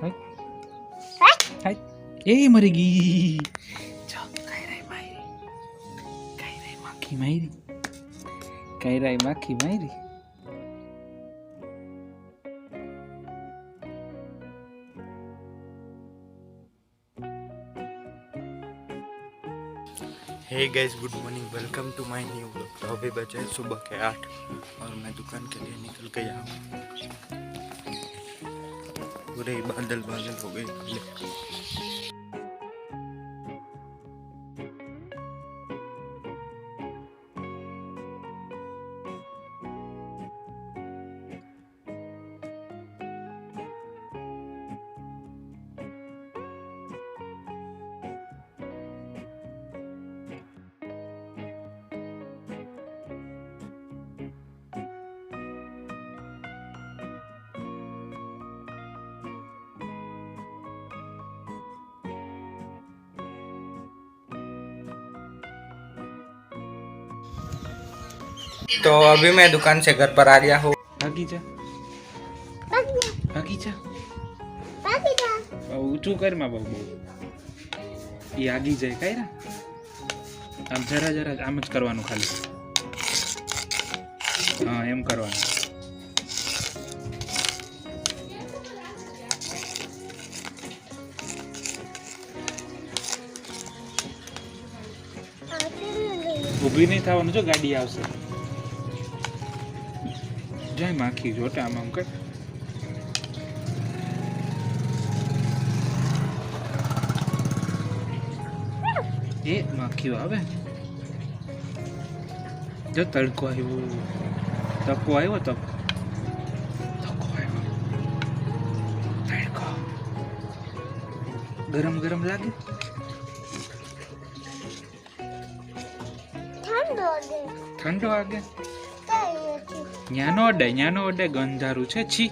હાય એ મરી ગઈ. જો કાયરાય માખી મારી. કાયરાય માખી મારી. Hey guys, good morning, welcome to my new blog. तो अभी बचे हैं सुबह के 8 और मैं दुकान के लिए निकल गया हूँ। पूरे बादल बादल हो गए। तो अभी मैं दुकान से घर पर आ गया हूँ। ભાગી જા. ઊંચું કર માં બાબુ. એ આગી જાય કાયરા. આમ જરા જરા આમ જ કરવાનું ખાલી. હા એમ કરવાનું. ઊભી નહીં થવાનું, જો ગાડી આવશે. જાય માખી જોટા આમ કર. એ માખીઓ આવે. જો તડકો આવ્યો. તકો આવ્યો. તકો આવ્યો. તડકો ગરમ ગરમ લાગે. ઠંડો આગે. ન્યાનો અડે ગંધારું છે. છી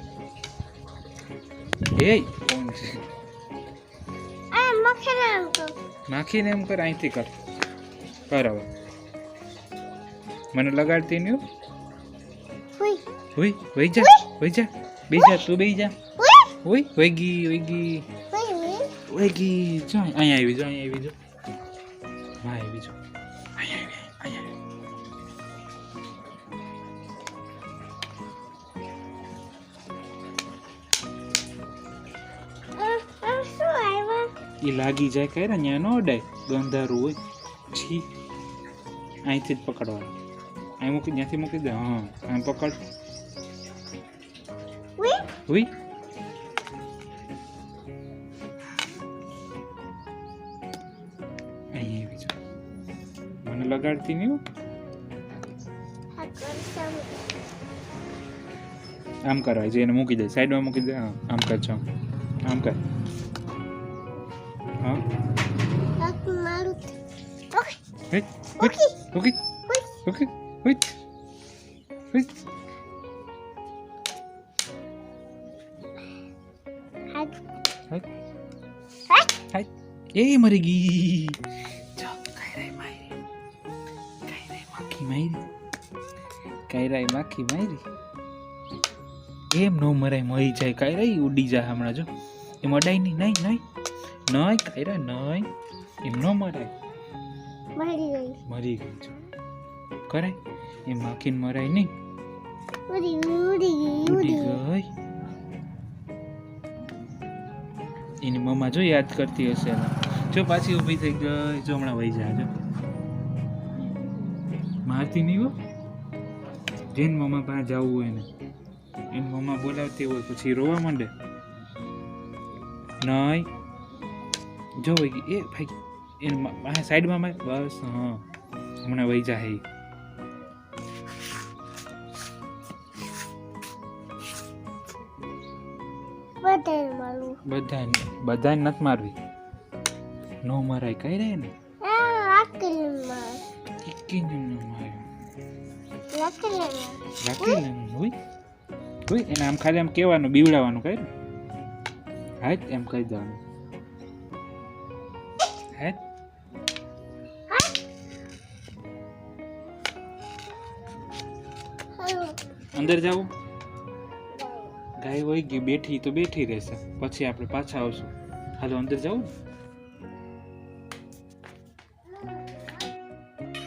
એ માખીને એમ કર. અહીંથી કર હવે. મને લગાડતી નહીં. વઈ જા તું બેહી જા. વઈ ગઈ. જો અહીંયા આવી જો. હા આવી જો. એ લાગી જાય કઈ ત્યાં ન અડાય. ગંધારું હોય. છી અહીંથી જ પકડવાનું. અહીં મૂકી ત્યાંથી મૂકી દે. હા આમ પકડ. હોય અહીં આવી જાવ. મને લગાડતી નહીં. આમ કરવા જે એને મૂકી દે. સાઈડમાં મૂકી દે. હા આમ કર છો. આમ કર. હા ઓકે. એ મરી ગઈ. કાયરાય માખી મારી. એમ નો મરાય, મરી જાય. કાયરાય ઉડી જાય હમણાં. જો એમ અડાય નહીં. નહીં કાયરા નહીં. એમ નો મરાય. મરી ગઈ છો કરાય. એ માખીને મરાય નહીં. ઉડી ગઈ. એની મમ્મા જો યાદ કરતી હશે. જો પાછી ઊભી થઈ ગઈ. જો હમણાં વહી જાય. જો મારતી નહીં હો. જેને મમ્મા પાસે જવું હોય ને એની મમ્મા બોલાવતી હોય પછી રોવા માંડે. નહીં જો વહી ગઈ. એ ભાઈ એને સાઈડમાં માર. બસ હા હમણાં વહી જાય. બધાને નથી મારવી. નો મરાય કઈ રહે ને. એને આમ ખાલી આમ કહેવાનું, બીવડાવવાનું. કઈ હા એમ કહી દેવાનું. હે અંદર જાવું. ગાય વહી ગઈ, બેઠી તો બેઠી રહેશે, પછી આપણે પાછા આવશું. હાલો અંદર જાઉં.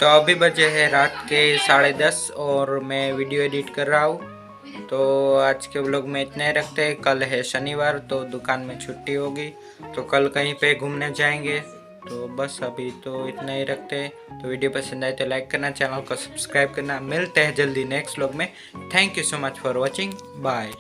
तो अभी बजे है रात के 10:30 और मैं वीडियो एडिट कर रहा हूँ. तो आज के व्लॉग में इतना ही रखते हैं. कल है शनिवार तो दुकान में छुट्टी होगी, तो कल कहीं पे घूमने जाएंगे. तो बस अभी तो इतना ही रखते हैं. तो वीडियो पसंद आए तो लाइक करना, चैनल को सब्सक्राइब करना. मिलते हैं जल्दी नेक्स्ट व्लॉग में. Thank you so much for watching. Bye.